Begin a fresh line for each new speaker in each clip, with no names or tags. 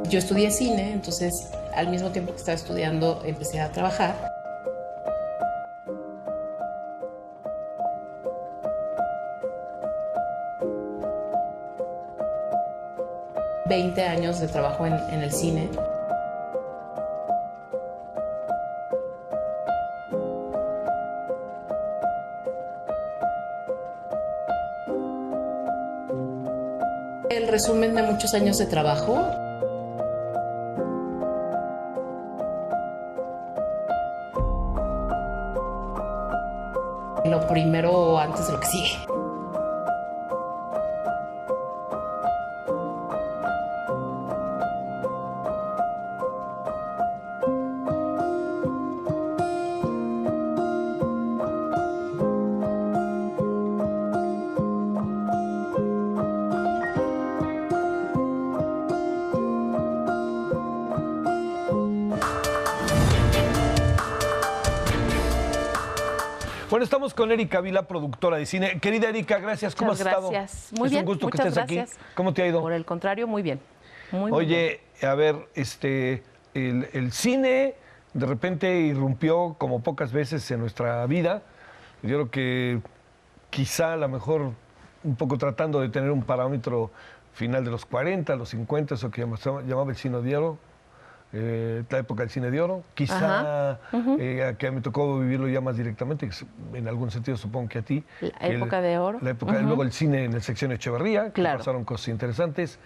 Yo estudié cine, entonces al mismo tiempo que estaba estudiando empecé a trabajar. ...20 años de trabajo en el cine. El resumen de muchos años de trabajo. Lo primero antes de lo que sigue.
Bueno, estamos con Erika Vila, productora de cine. Querida Erika, gracias. ¿Cómo has estado?
Gracias. Muy bien.
Es un gusto que
muchas
estés
gracias.
aquí. ¿Cómo te ha ido?
Por el contrario, muy bien. Muy
Oye,
bien.
a ver, el cine de repente irrumpió como pocas veces en nuestra vida. Yo creo que quizá a lo mejor un poco tratando de tener un parámetro final de los 40, los 50, eso que llamaba el cine de oro. La época del cine de oro, quizá que me tocó vivirlo ya más directamente, en algún sentido supongo que a ti.
La época de oro.
La época, luego el cine en el sección Echeverría, que pasaron cosas interesantes.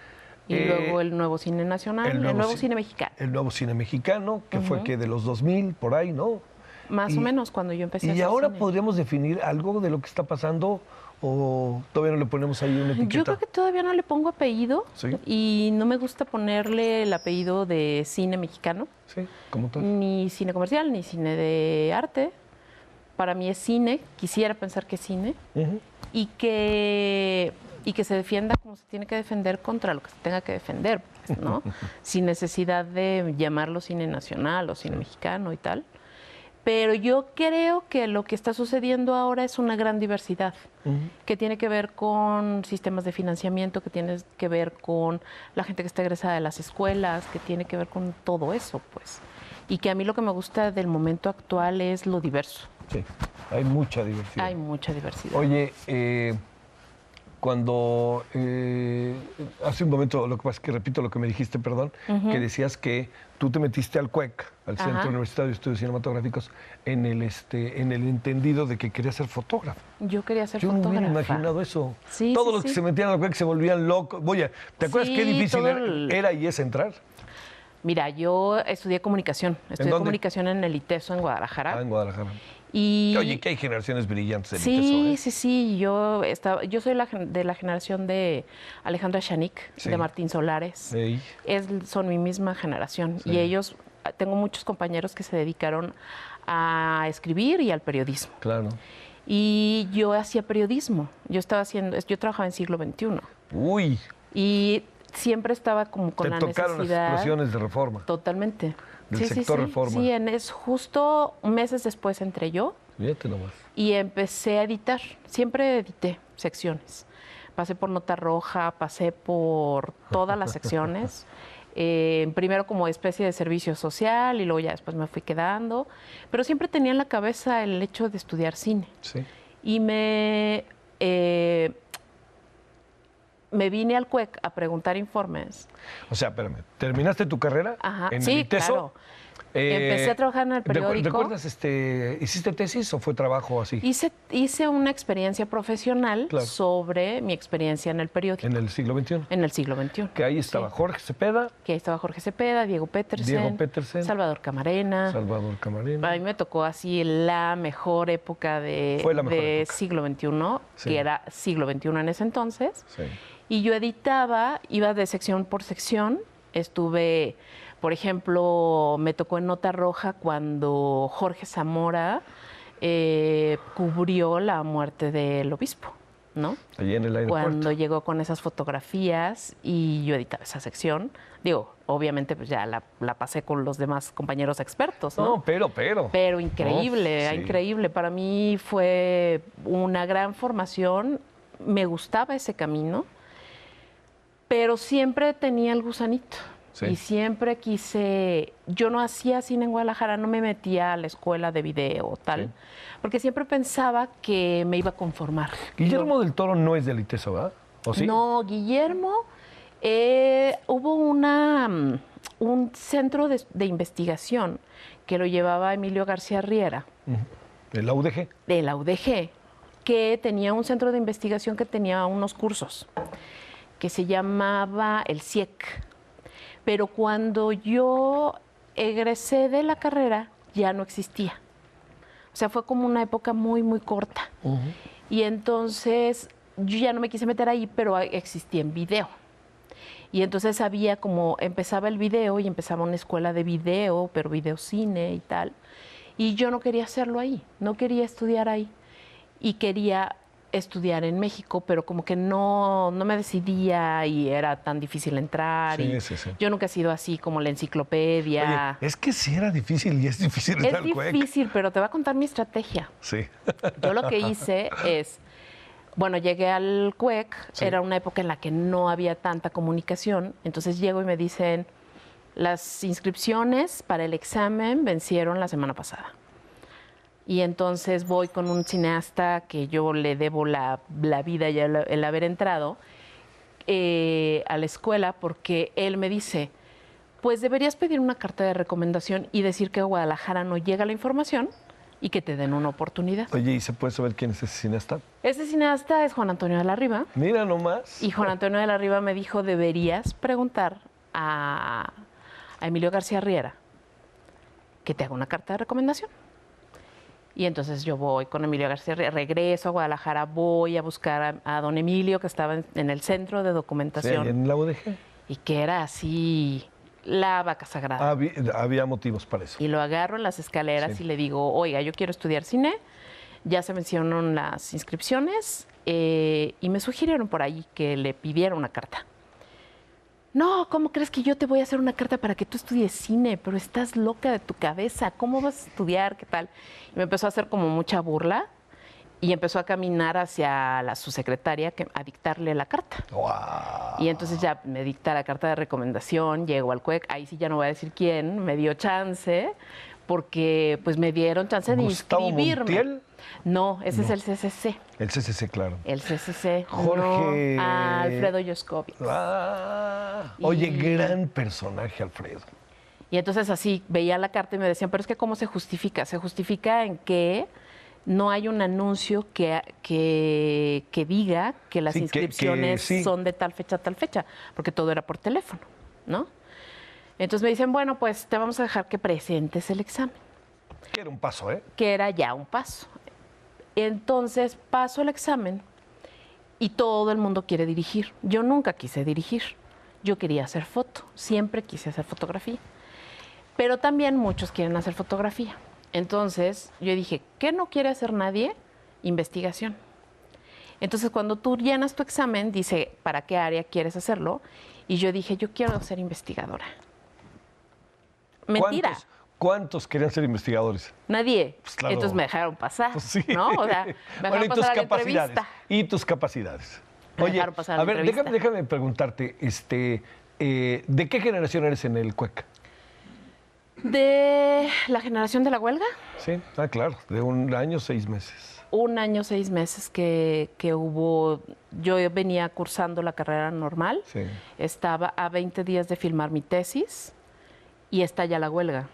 Y luego el nuevo cine nacional, el nuevo cine mexicano.
El nuevo cine mexicano, que fue que de los 2000, por ahí, ¿no?
Más o menos cuando yo empecé a hacer
¿Y ahora
cine.
podríamos definir algo de lo que está pasando o todavía no le ponemos ahí una etiqueta?
Yo creo que todavía no le pongo apellido.
¿Sí?
Y no me gusta ponerle el apellido de cine mexicano.
Sí, como tal.
Ni cine comercial, ni cine de arte. Para mí es cine, quisiera pensar que es cine. Y que se defienda como se tiene que defender contra lo que se tenga que defender, pues, ¿no? Sin necesidad de llamarlo cine nacional o cine mexicano y tal. Pero yo creo que lo que está sucediendo ahora es una gran diversidad, que tiene que ver con sistemas de financiamiento, que tiene que ver con la gente que está egresada de las escuelas, que tiene que ver con todo eso, pues. Y que a mí lo que me gusta del momento actual es lo diverso.
Sí, hay mucha diversidad.
Hay mucha diversidad.
Oye, cuando hace un momento, lo que pasa es que repito lo que me dijiste, perdón, que decías que tú te metiste al CUEC, al Centro Universitario de Estudios Cinematográficos, en el entendido de que querías ser fotógrafo.
Yo quería ser
Yo no
fotógrafa.
me hubiera imaginado eso.
Sí,
Todos
sí,
los que
sí.
se metían al CUEC se volvían locos. Oye, ¿te acuerdas
Sí,
qué difícil
todo el-
era y es entrar?
Mira, yo estudié comunicación. Estudié
dónde?
comunicación en el ITESO en Guadalajara.
Ah, en Guadalajara.
Y
Oye, que hay generaciones brillantes en
sí,
ITESO, ¿eh?
sí. Yo soy de la generación de Alejandra Chanik,
Sí.
de Martín Solares.
Ey.
Son mi misma generación.
Sí.
Y ellos, tengo muchos compañeros que se dedicaron a escribir y al periodismo.
Claro.
Y yo hacía periodismo. Yo trabajaba en siglo XXI.
Uy,
Y siempre estaba como con
te
la
tocaron las
necesidad.
explosiones de Reforma.
Totalmente.
Del sector Reforma.
Sí, es justo meses después entré yo
Fíjate nomás.
y empecé a editar. Siempre edité secciones. Pasé por Nota Roja, pasé por todas las secciones. Primero como especie de servicio social y luego ya después me fui quedando. Pero siempre tenía en la cabeza el hecho de estudiar cine.
Sí.
Y me vine al CUEC a preguntar informes.
O sea, espérame, ¿terminaste tu carrera
Ajá,
en
sí,
el ITESO?
claro. Empecé a trabajar en el periódico.
¿Recuerdas, hiciste tesis o fue trabajo así?
Hice una experiencia profesional
Claro.
sobre mi experiencia en el periódico.
En el siglo XXI.
En el siglo XXI.
Que ahí estaba
Sí.
Jorge Cepeda,
Que ahí estaba Jorge Cepeda, Diego Petersen, Salvador Camarena.
Salvador Camarena.
A mí me tocó así la mejor época
Fue la mejor
de
época.
siglo XXI,
Sí.
que era siglo XXI en ese entonces.
Sí.
Y yo editaba, iba de sección por sección. Estuve, por ejemplo, me tocó en Nota Roja cuando Jorge Zamora cubrió la muerte del obispo, ¿no?
Allí en el aeropuerto.
Cuando llegó con esas fotografías y yo editaba esa sección. Digo, obviamente pues ya la pasé con los demás compañeros expertos, ¿no?
No, pero.
Pero increíble,
No, sí.
increíble. Para mí fue una gran formación. Me gustaba ese camino, pero siempre tenía el gusanito.
Sí.
Y siempre quise, yo no hacía cine en Guadalajara, no me metía a la escuela de video o tal,
Sí.
porque siempre pensaba que me iba a conformar.
Guillermo del Toro no es del ITESO, ¿verdad? ¿O sí?
No, Guillermo, hubo un centro de investigación que lo llevaba Emilio García Riera,
¿El UDG?
de la UDG, que tenía un centro de investigación que tenía unos cursos, que se llamaba el CIEC. Pero cuando yo egresé de la carrera, ya no existía. O sea, fue como una época muy, muy corta. Y entonces yo ya no me quise meter ahí, pero existía en video. Y entonces había como, empezaba el video y empezaba una escuela de video, pero videocine y tal. Y yo no quería hacerlo ahí, no quería estudiar ahí. Y quería estudiar en México, pero como que no me decidía y era tan difícil entrar.
Sí,
y
sí, sí.
Yo nunca he sido así como la enciclopedia.
Oye, es que sí era difícil y es difícil
Es
entrar al CUEC.
difícil, pero te voy a contar mi estrategia.
Sí.
Yo lo que hice es, bueno, llegué al CUEC,
Sí.
era una época en la que no había tanta comunicación, entonces llego y me dicen, las inscripciones para el examen vencieron la semana pasada. Y entonces voy con un cineasta que yo le debo la vida y el haber entrado a la escuela, porque él me dice, pues deberías pedir una carta de recomendación y decir que a Guadalajara no llega la información y que te den una oportunidad.
Oye, ¿y se puede saber quién es ese cineasta?
Ese cineasta es Juan Antonio de la Riva.
Mira nomás.
Y Juan Antonio de la Riva me dijo, deberías preguntar a Emilio García Riera que te haga una carta de recomendación. Y entonces yo voy con Emilio García Riera, regreso a Guadalajara, voy a buscar a don Emilio, que estaba en el centro de
Sí,
documentación,
en la UDG.
y que era así la vaca sagrada.
Había motivos para eso.
Y lo agarro en las escaleras
Sí.
y le digo, oiga, yo quiero estudiar cine, ya se mencionaron las inscripciones y me sugirieron por ahí que le pidiera una carta. No, ¿cómo crees que yo te voy a hacer una carta para que tú estudies cine? Pero estás loca de tu cabeza, ¿cómo vas a estudiar? ¿Qué tal? Y me empezó a hacer como mucha burla y empezó a caminar hacia su secretaria a dictarle la carta.
¡Guau!
Y entonces ya me dicta la carta de recomendación, llego al CUEC, ahí sí ya no voy a decir quién, me dio chance, porque pues me dieron chance de
¿Gustavo
inscribirme.
Montiel?
No, ese es el CCC.
El CCC, claro.
El CCC.
Jorge-
No, Alfredo Yoskovich.
Oye,
Y-
gran personaje, Alfredo.
Y entonces así veía la carta y me decían, pero es que ¿cómo se justifica? Se justifica en que no hay un anuncio que diga que las
Sí, que
inscripciones
sí.
son de tal fecha, porque todo era por teléfono, ¿no? Entonces me dicen, bueno, pues te vamos a dejar que presentes el examen,
Que era un paso, ¿eh?
que era ya un paso. Entonces paso el examen y todo el mundo quiere dirigir. Yo nunca quise dirigir, yo quería hacer foto, siempre quise hacer fotografía. Pero también muchos quieren hacer fotografía. Entonces yo dije, ¿qué no quiere hacer nadie? Investigación. Entonces cuando tú llenas tu examen, dice, ¿para qué área quieres hacerlo? Y yo dije, yo quiero ser investigadora. Mentira.
¿Cuántos querían ser investigadores?
Nadie.
Pues claro.
Entonces me dejaron pasar,
Pues sí.
¿no? O sea, me
Bueno,
dejaron
y tus
pasar a la
capacidades.
entrevista.
Y tus capacidades.
Me
Oye,
dejaron pasar a
a
la
ver,
entrevista.
déjame preguntarte, ¿de qué generación eres en el CUEC?
De la generación de la huelga,
Sí, claro, de 1 año, 6 meses.
1 año, 6 meses que hubo, yo venía cursando la carrera normal,
Sí.
estaba a 20 días de filmar mi tesis y estalla la huelga.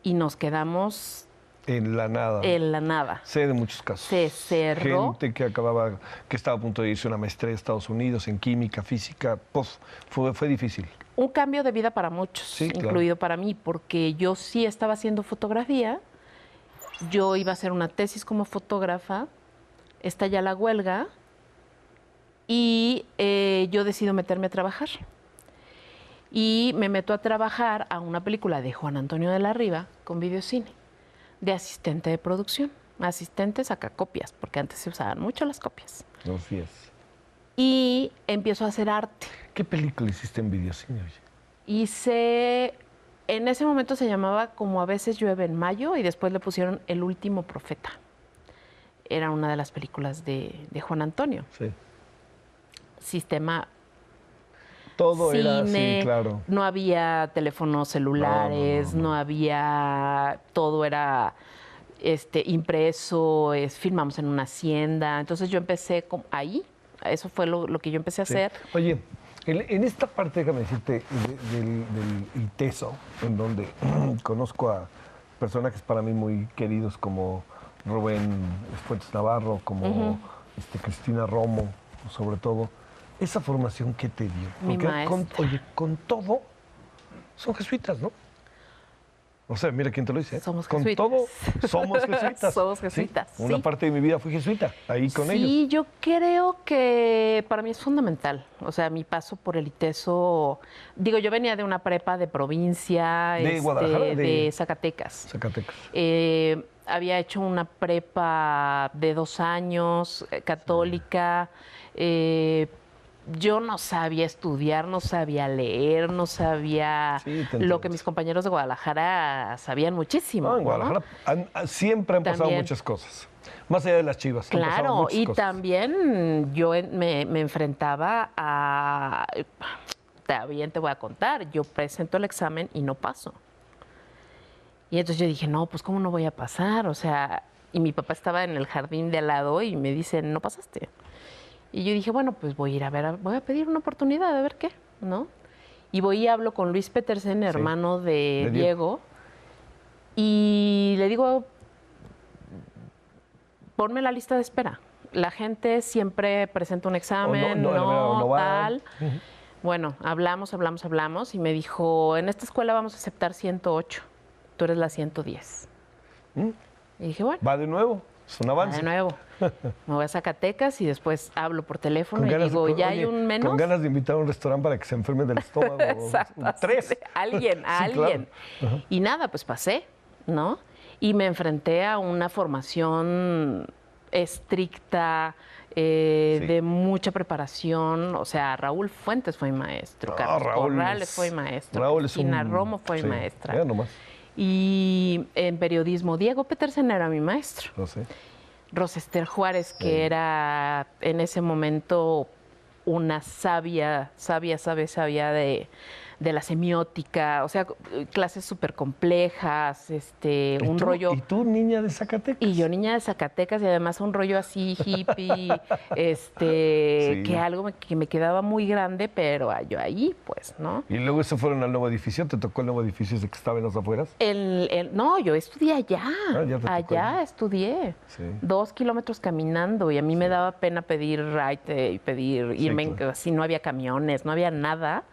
Y nos quedamos
En la nada.
en la nada.
Sé de muchos casos.
Se cerró.
Gente que estaba a punto de irse a una maestría a Estados Unidos en química, física. Puf, fue difícil.
Un cambio de vida para muchos,
Sí, claro.
incluido para mí, porque yo sí estaba haciendo fotografía, yo iba a hacer una tesis como fotógrafa, estalla la huelga y yo decido meterme a trabajar. Y me meto a trabajar a una película de Juan Antonio de la Riva con videocine, de asistente de producción. Asistente saca copias, porque antes se usaban mucho las copias.
Así es.
Y empiezo a hacer arte.
¿Qué película hiciste en videocine? Oye?
En ese momento se llamaba Como a veces llueve en mayo y después le pusieron El último profeta. Era una de las películas de Juan Antonio.
Sí.
Sistema
Todo era
cine,
así, claro.
no había teléfonos celulares, no había, todo era impreso, filmamos en una hacienda. Entonces yo empecé ahí, eso fue lo que yo empecé a hacer.
Oye, en esta parte, déjame decirte, del ITESO, en donde conozco a personajes para mí muy queridos como Rubén Fuentes Navarro, como Cristina Romo, sobre todo. ¿Esa formación qué te dio?
Mi maestra.
Con todo, son jesuitas, ¿no? O sea, mira quién te lo dice.
Somos
con
jesuitas.
todo, somos jesuitas.
Somos jesuitas,
Sí, una parte de mi vida fui jesuita, ahí con ellos.
Sí, yo creo que para mí es fundamental. O sea, mi paso por el ITESO, digo, yo venía de una prepa de provincia,
¿De Guadalajara?
de Zacatecas.
Zacatecas.
Había hecho una prepa de 2 años, católica. Yo no sabía estudiar, no sabía leer, no sabía lo que mis compañeros de Guadalajara sabían muchísimo.
No, en Guadalajara siempre han pasado muchas cosas. Más allá de las Chivas.
Claro, y también yo me enfrentaba a... También te voy a contar, yo presento el examen y no paso. Y entonces yo dije, no, pues ¿cómo no voy a pasar? O sea, y mi papá estaba en el jardín de al lado y me dice, no pasaste. Y yo dije, bueno, pues voy a ir a ver, voy a pedir una oportunidad, a ver qué, ¿no? Y voy y hablo con Luis Petersen, hermano de Diego, y le digo, ponme la lista de espera. La gente siempre presenta un examen, no tal. Bueno, hablamos, y me dijo, en esta escuela vamos a aceptar 108, tú eres la 110. Y dije, bueno.
Va de nuevo, es un avance.
Va de nuevo. Me voy a Zacatecas y después hablo por teléfono y digo, ¿ya hay un menos?
Con ganas de invitar a un restaurante para que se enferme del estómago.
Exacto.
3.
Alguien. Claro. Y nada, pues pasé, ¿no? Y me enfrenté a una formación estricta, de mucha preparación. O sea, Raúl Fuentes fue mi maestro, Carlos Corrales fue mi maestro, Cristina Romo fue mi maestra.
Ya nomás.
Y en periodismo, Diego Petersen era mi maestro.
No sé.
Rosester Juárez, que era en ese momento una sabia de la semiótica, o sea, clases súper complejas, un rollo...
¿Y tú, niña de Zacatecas?
Y yo, niña de Zacatecas, y además un rollo así hippie, que algo que me quedaba muy grande, pero yo ahí, pues, ¿no?
Y luego se fueron al nuevo edificio, ¿te tocó el nuevo edificio ese que estaba en las afueras?
No, yo estudié allá,
allá
estudié, 2 kilómetros caminando, y a mí me daba pena pedir ride y irme, así no había camiones, no había nada.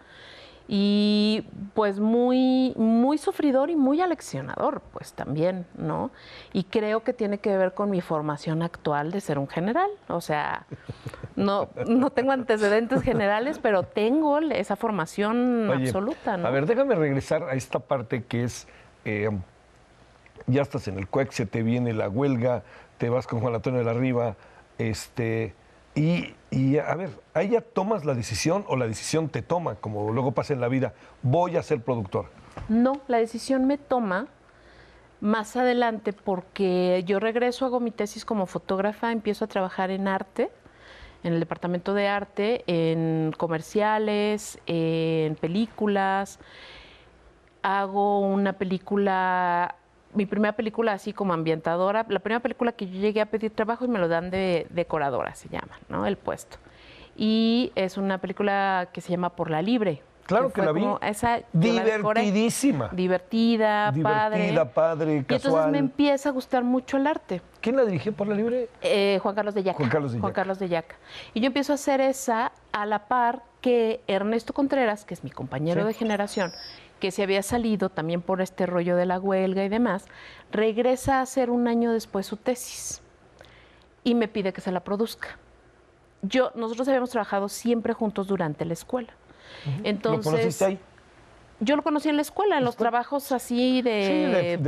Y pues muy, muy sufridor y muy aleccionador, pues también, ¿no? Y creo que tiene que ver con mi formación actual de ser un general. O sea, no tengo antecedentes generales, pero tengo esa formación absoluta, ¿no?
A ver, déjame regresar a esta parte que es, ya estás en el CUEC, se te viene la huelga, te vas con Juan Antonio de la Riva, y a ver, ahí ya tomas la decisión o la decisión te toma, como luego pasa en la vida, voy a ser productor.
No, la decisión me toma más adelante porque yo regreso, hago mi tesis como fotógrafa, empiezo a trabajar en arte, en el departamento de arte, en comerciales, en películas. Hago una película, mi primera película así como ambientadora, la primera película que yo llegué a pedir trabajo y me lo dan de decoradora, se llama, ¿no? El puesto. Y es una película que se llama Por la Libre.
Claro que la vi. Divertidísima.
Divertida, padre,
casual.
Y entonces me empieza a gustar mucho el arte.
¿Quién la dirigió Por la Libre?
Juan Carlos de Yaca.
Juan Carlos de
Yaca. Y yo empiezo a hacer esa a la par que Ernesto Contreras, que es mi compañero de generación, que se había salido también por este rollo de la huelga y demás, regresa a hacer un año después su tesis y me pide que se la produzca. Nosotros habíamos trabajado siempre juntos durante la escuela. Entonces,
¿lo conociste ahí?
Yo lo conocí en la escuela, en los trabajos así de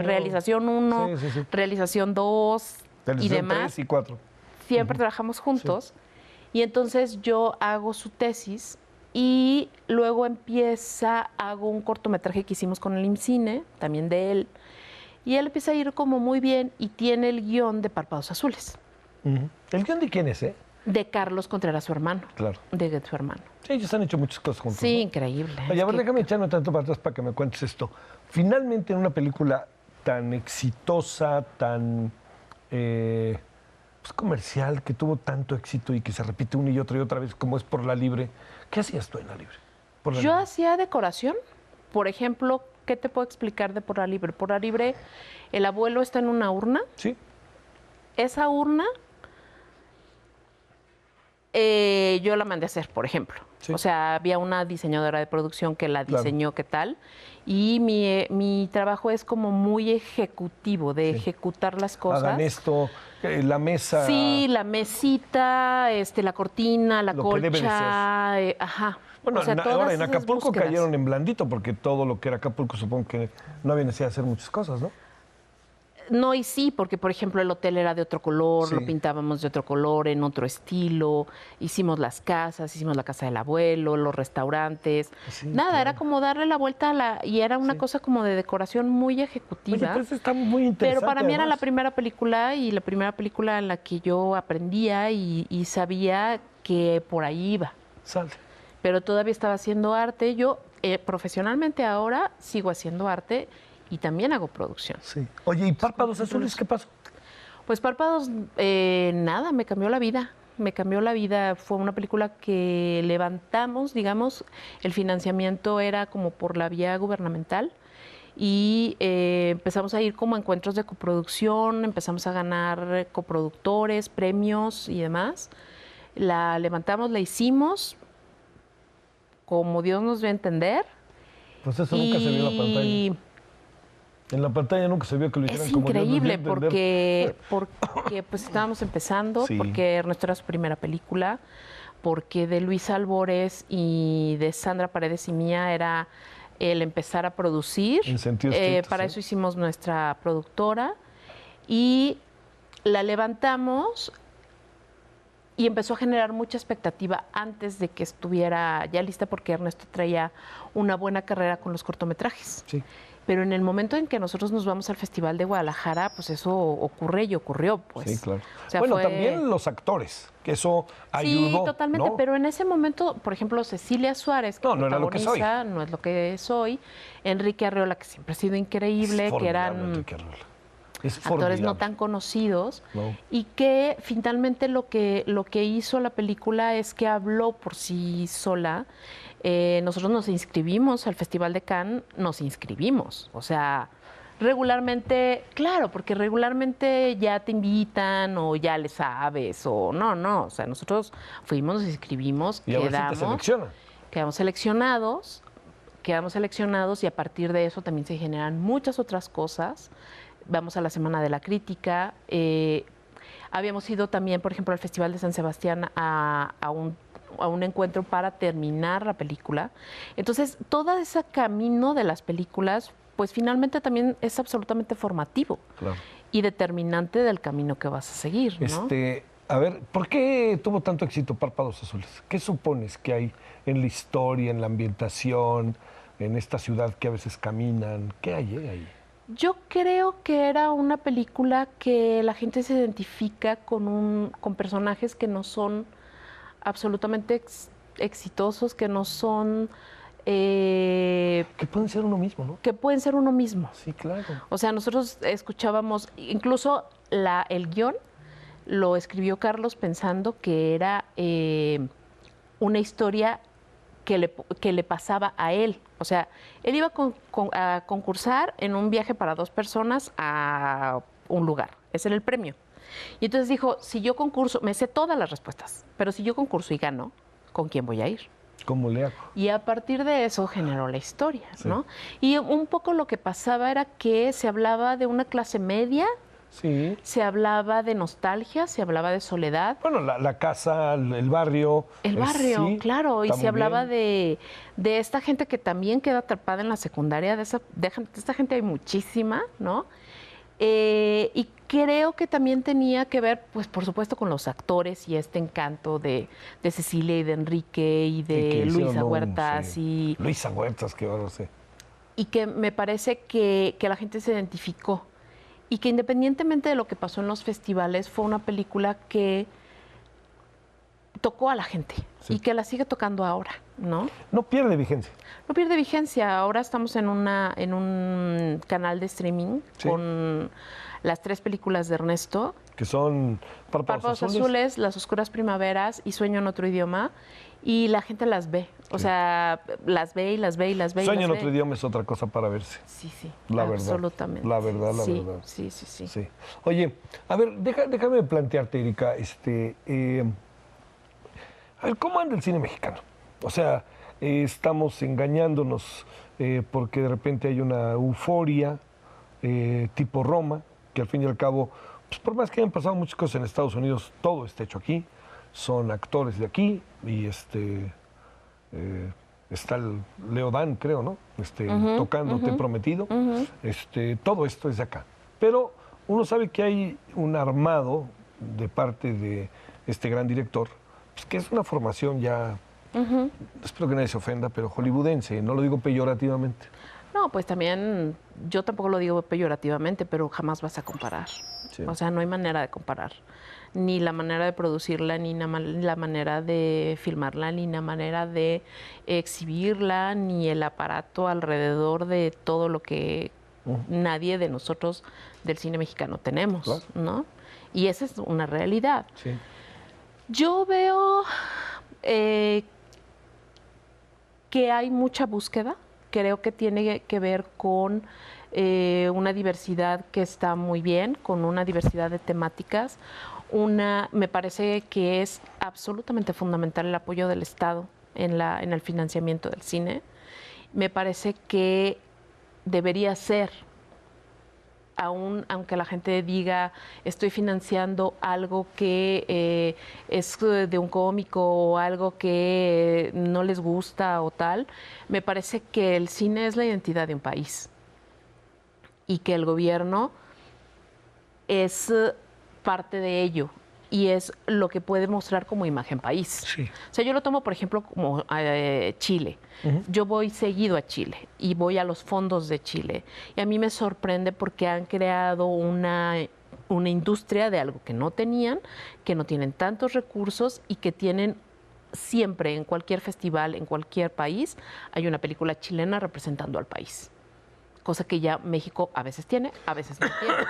realización 1, realización 2 y demás.
3 y 4.
Siempre trabajamos juntos. Y entonces yo hago su tesis y luego hago un cortometraje que hicimos con el IMCINE, también de él. Y él empieza a ir como muy bien y tiene el guión de Párpados Azules.
¿El guión de quién es,
De Carlos Contreras, su hermano.
Claro.
De su hermano.
Sí, ellos han hecho muchas cosas juntos.
Sí,
¿no?
increíble.
Oye, a ver,
Es que-
déjame echarme tanto para atrás para que me cuentes esto. Finalmente, en una película tan exitosa, tan pues, comercial, que tuvo tanto éxito y que se repite una y otra vez, como es Por la Libre, ¿qué hacías tú en la Libre? Por la
Yo
Libre.
hacía decoración. Por ejemplo, ¿qué te puedo explicar de Por la Libre? Por la Libre, el abuelo está en una urna.
Sí,
Esa urna yo la mandé a hacer, por ejemplo.
Sí.
O sea, había una diseñadora de producción que la
Claro.
diseñó, ¿qué tal? Y mi trabajo es como muy ejecutivo, de ejecutar las cosas.
hagan esto, la mesa.
Sí, la mesita, la cortina, la
Lo que debe de
colcha, ajá.
Bueno,
O sea, todas
ahora en
esas
Acapulco
búsquedas.
cayeron en blandito, porque todo lo que era Acapulco supongo que no había necesidad de hacer muchas cosas, ¿no?
No, y sí, porque por ejemplo el hotel era de otro color,
Sí.
lo pintábamos de otro color, en otro estilo, hicimos las casas, hicimos la casa del abuelo, los restaurantes.
Sí,
Nada,
claro.
era como darle la vuelta y era una cosa como de decoración muy
Oye,
ejecutiva.
pues está muy interesante.
Pero para mí era la
además.
primera película y la primera película en la que yo aprendía y sabía que por ahí iba.
Sale.
Pero todavía estaba haciendo arte. Yo profesionalmente ahora sigo haciendo arte y también hago producción.
Sí. Oye, ¿y Párpados Azules qué pasó?
Pues Párpados, nada, me cambió la vida. Me cambió la vida. Fue una película que levantamos, digamos, el financiamiento era como por la vía gubernamental y empezamos a ir como a encuentros de coproducción, empezamos a ganar coproductores, premios y demás. La levantamos, la hicimos como Dios nos dio a entender.
Pues eso nunca se vio en la pantalla.
Y
En la pantalla nunca se vio que lo hicieran
es
como Dios nos dio a
increíble
entender.
porque pues estábamos empezando,
Sí.
porque Ernesto era su primera película, porque de Luis Albores y de Sandra Paredes y mía era el empezar a producir.
En sentido estricto,
Para
sí.
eso hicimos nuestra productora y la levantamos y empezó a generar mucha expectativa antes de que estuviera ya lista porque Ernesto traía una buena carrera con los cortometrajes.
Sí.
Pero en el momento en que nosotros nos vamos al Festival de Guadalajara, pues eso ocurre y ocurrió, pues.
Sí, claro.
O sea,
bueno,
fue-
también los actores, que eso ayudó.
Sí, totalmente,
¿no?
pero en ese momento, por ejemplo, Cecilia Suárez, que
No era lo que soy.
protagoniza, no es lo que soy, Enrique Arreola, que siempre ha sido increíble,
Es
que eran
formidable, Enrique Arreola. Es
actores no
formidable.
tan conocidos,
No.
y que finalmente lo que hizo la película es que habló por sí sola. Nosotros nos inscribimos al Festival de Cannes, nos inscribimos, o sea, regularmente, claro, porque regularmente ya te invitan o ya le sabes o no, o sea, nosotros fuimos, nos inscribimos,
Y a ver si te
quedamos
seleccionan.
quedamos seleccionados y a partir de eso también se generan muchas otras cosas. Vamos a la Semana de la Crítica. Habíamos ido también, por ejemplo, al Festival de San Sebastián a un encuentro para terminar la película. Entonces, todo ese camino de las películas, pues finalmente también es absolutamente formativo
Claro.
y determinante del camino que vas a seguir, ¿no?
A ver, ¿por qué tuvo tanto éxito Párpados Azules? ¿Qué supones que hay en la historia, en la ambientación, en esta ciudad que a veces caminan? ¿Qué hay ahí?
Yo creo que era una película que la gente se identifica con personajes que no son absolutamente exitosos, que no son...
Que pueden ser uno mismo, ¿no?
que pueden ser uno mismo.
Sí, claro.
O sea, nosotros escuchábamos, incluso el guión lo escribió Carlos pensando que era una historia que le pasaba a él. O sea, él iba a concursar en un viaje para 2 personas a un lugar. Ese era el premio. Y entonces dijo, si yo concurso, me sé todas las respuestas, pero si yo concurso y gano, ¿con quién voy a ir?
¿Cómo le hago?
Y a partir de eso generó la historia, ¿no? Y un poco lo que pasaba era que se hablaba de una clase media,
Sí.
se hablaba de nostalgia, se hablaba de soledad.
Bueno, la casa, el barrio.
El barrio,
sí,
claro, y
está
se
muy
hablaba
bien.
de esta gente que también queda atrapada en la secundaria, de esta gente hay muchísima, ¿no? Y creo que también tenía que ver, pues por supuesto, con los actores y este encanto de Cecilia y de Enrique y
Sí, que
de
hicieron
Luisa Huertas
sí. Luisa Huertas, qué bárbaro, sí.
y que me parece que la gente se identificó y que independientemente de lo que pasó en los festivales, fue una película que tocó a la gente y que la sigue tocando ahora, ¿no?
No pierde vigencia.
No pierde vigencia. Ahora estamos en un canal de streaming con las 3 películas de Ernesto.
Que son Párpados
Azules, Las Oscuras Primaveras y Sueño en Otro Idioma. Y la gente las ve. O sea, las ve y las ve y las ve.
Sueño en Otro Idioma es otra cosa para verse.
Sí,
La verdad.
Absolutamente.
La verdad.
Sí.
Oye, a ver, déjame plantearte, Erika, a ver, ¿cómo anda el cine mexicano? O sea, estamos engañándonos porque de repente hay una euforia tipo Roma, que al fin y al cabo, pues por más que hayan pasado muchas cosas en Estados Unidos, todo está hecho aquí, son actores de aquí y está el Leo Dan, creo, ¿no? Tocando Te he prometido. Todo esto es de acá. Pero uno sabe que hay un armado de parte de este gran director, pues, que es una formación ya, espero que nadie se ofenda, pero hollywoodense, no lo digo peyorativamente.
No, pues también, yo tampoco lo digo peyorativamente, pero jamás vas a comparar. Sí. O sea, no hay manera de comparar. Ni la manera de producirla, ni la manera de filmarla, ni la manera de exhibirla, ni el aparato alrededor de todo lo que nadie de nosotros del cine mexicano tenemos, claro, ¿no? Y esa es una realidad.
Sí.
Yo veo que hay mucha búsqueda. Creo que tiene que ver con una diversidad que está muy bien, con una diversidad de temáticas. Me parece que es absolutamente fundamental el apoyo del Estado en el financiamiento del cine. Me parece que debería ser, aunque la gente diga estoy financiando algo que es de un cómico o algo que no les gusta o tal, me parece que el cine es la identidad de un país y que el gobierno es parte de ello y es lo que puede mostrar como imagen país.
Sí.
O sea, yo lo tomo, por ejemplo, como Chile. Yo voy seguido a Chile y voy a los fondos de Chile. Y a mí me sorprende porque han creado una industria de algo que no tenían, que no tienen tantos recursos y que tienen siempre, en cualquier festival, en cualquier país, hay una película chilena representando al país. Cosa que ya México a veces tiene, a veces no tiene.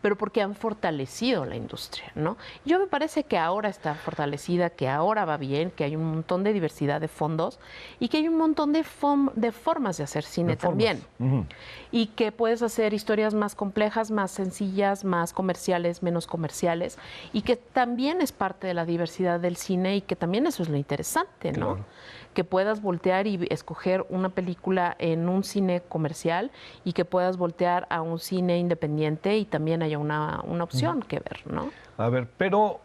Pero porque han fortalecido la industria, ¿no? Yo me parece que ahora está fortalecida, que ahora va bien, que hay un montón de diversidad de fondos y que hay un montón de formas de hacer cine también. Y que puedes hacer historias más complejas, más sencillas, más comerciales, menos comerciales, y que también es parte de la diversidad del cine y que también eso es lo interesante, ¿no?
Claro.
Que puedas voltear y escoger una película en un cine comercial y que puedas voltear a un cine independiente y también haya una opción que ver, ¿no?
A ver, pero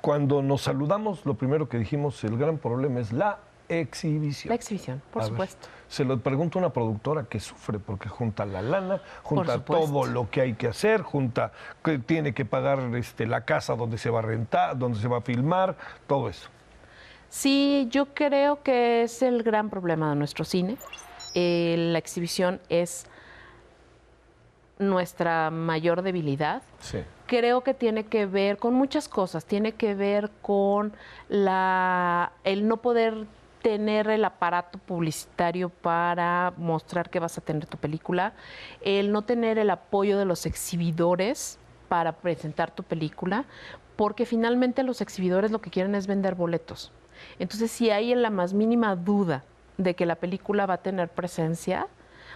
cuando nos saludamos, lo primero que dijimos, el gran problema es la exhibición.
La exhibición, por supuesto.
Se lo pregunto a una productora que sufre porque junta la lana, junta todo lo que hay que hacer, junta que tiene que pagar la casa donde se va a rentar, donde se va a filmar, todo eso.
Sí, yo creo que es el gran problema de nuestro cine. La exhibición es nuestra mayor debilidad.
Sí.
Creo que tiene que ver con muchas cosas. Tiene que ver con el no poder tener el aparato publicitario para mostrar que vas a tener tu película, el no tener el apoyo de los exhibidores para presentar tu película, porque finalmente los exhibidores lo que quieren es vender boletos. Entonces, si hay la más mínima duda de que la película va a tener presencia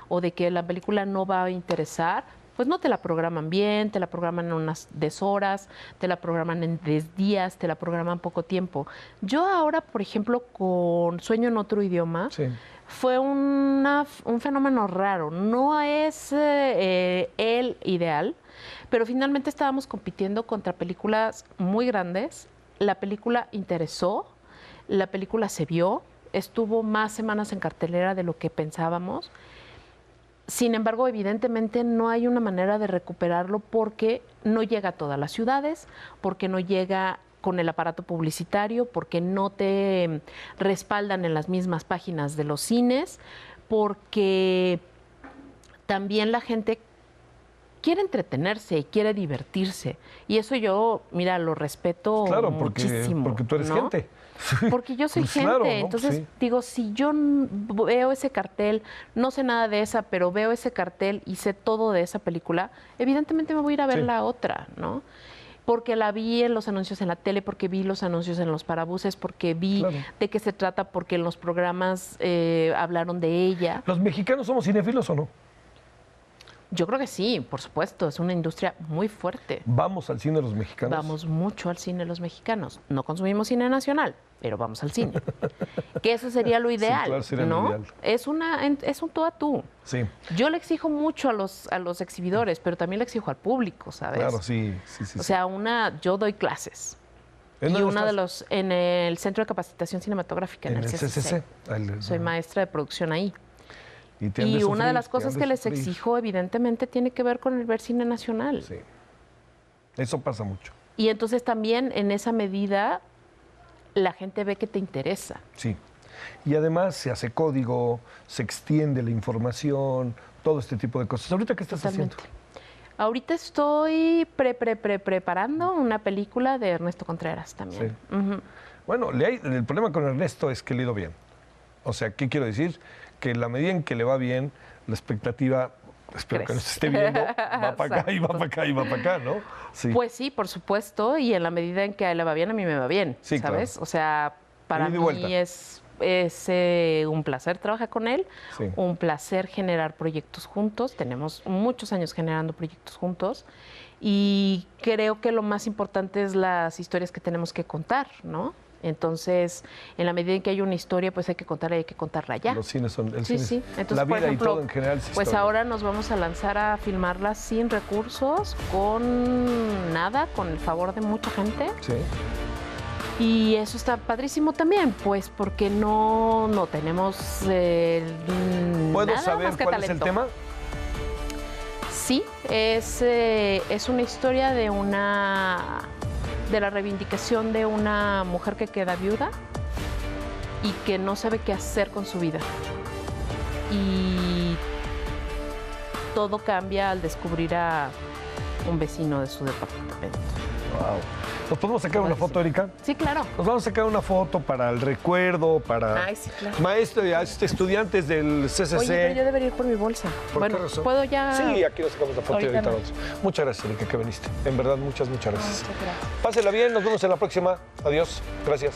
o de que la película no va a interesar, pues no te la programan bien, te la programan en unas deshoras, te la programan en 10 días, te la programan poco tiempo. Yo ahora, por ejemplo, con Sueño en Otro Idioma,
Sí.
fue un fenómeno raro. No es el ideal, pero finalmente estábamos compitiendo contra películas muy grandes. La película interesó. La película se vio, estuvo más semanas en cartelera de lo que pensábamos. Sin embargo, evidentemente no hay una manera de recuperarlo porque no llega a todas las ciudades, porque no llega con el aparato publicitario, porque no te respaldan en las mismas páginas de los cines, porque también la gente quiere entretenerse y quiere divertirse. Y eso yo, mira, lo respeto
Claro,
muchísimo.
porque tú eres
¿no?
gente.
Porque yo soy
Pues
gente,
claro, ¿no?
entonces
Sí.
digo, si yo veo ese cartel, no sé nada de esa, pero veo ese cartel y sé todo de esa película, evidentemente me voy a ir a ver
Sí.
la otra, ¿no? Porque la vi en los anuncios en la tele, porque vi los anuncios en los parabuses, porque vi
Claro.
de qué se trata, porque en los programas hablaron de ella.
¿Los mexicanos somos cinéfilos o no?
Yo creo que sí, por supuesto, es una industria muy fuerte.
¿Vamos al cine los mexicanos?
Vamos mucho al cine los mexicanos. No consumimos cine nacional, pero vamos al cine. Que eso sería lo ideal,
claro, sería lo
¿no?
ideal.
Es un tú a tú.
Sí,
Yo le exijo mucho a los exhibidores, pero también le exijo al público, ¿sabes?
claro, sí.
O sea, yo doy clases.
¿En
Y
dónde
una de
estás?
en el Centro de Capacitación Cinematográfica, en el CCC. Soy maestra de producción ahí.
Y, te han
Y una
sufrir,
de las
te
cosas
han
que
de
les
sufrir.
exijo, evidentemente, tiene que ver con el ver cine nacional.
Sí. Eso pasa mucho.
Y entonces también, en esa medida, la gente ve que te interesa.
Sí. Y además se hace código, se extiende la información, todo este tipo de cosas. ¿Ahorita qué estás
Totalmente.
haciendo?
Ahorita estoy preparando una película de Ernesto Contreras también.
Sí.
Ujú.
Bueno, el problema con Ernesto es que le ha ido bien. O sea, ¿qué quiero decir? Que en la medida en que le va bien, la expectativa, espero que
Crece.
nos esté viendo, va para acá y va para acá y va para acá, ¿no? Sí.
Pues sí, por supuesto, y en la medida en que a él le va bien, a mí me va bien,
Sí,
¿sabes?
claro.
O sea, para
Ida y vuelta.
mí es un placer trabajar con él,
Sí.
un placer generar proyectos juntos. Tenemos muchos años generando proyectos juntos y creo que lo más importante es las historias que tenemos que contar, ¿no? Entonces, en la medida en que hay una historia, pues hay que contarla y hay que contarla ya.
Los cines son el
Sí,
cine,
sí. Entonces,
la
por
vida
ejemplo,
y todo en general es
pues
historia.
ahora nos vamos a lanzar a filmarla sin recursos, con nada, con el favor de mucha gente.
Sí.
Y eso está padrísimo también, pues porque no tenemos
¿Puedo
nada
saber
más que
cuál es el
talento.
tema?
Sí, es una historia de la reivindicación de una mujer que queda viuda y que no sabe qué hacer con su vida. Y todo cambia al descubrir a un vecino de su departamento.
Wow. ¿Nos podemos sacar una foto, Erika?
Sí, claro.
Nos vamos a sacar una foto para el recuerdo, para
Ay, sí, claro.
estudiantes del CCC.
Oye, pero yo debería ir por mi bolsa.
¿Por
Bueno,
qué razón?
puedo ya.
Sí, aquí nos sacamos la foto y
Ahorita
ahorita
no.
vamos. Muchas gracias, Erika, que viniste. En verdad, muchas gracias.
Muchas gracias.
Pásela bien, nos vemos en la próxima. Adiós. Gracias.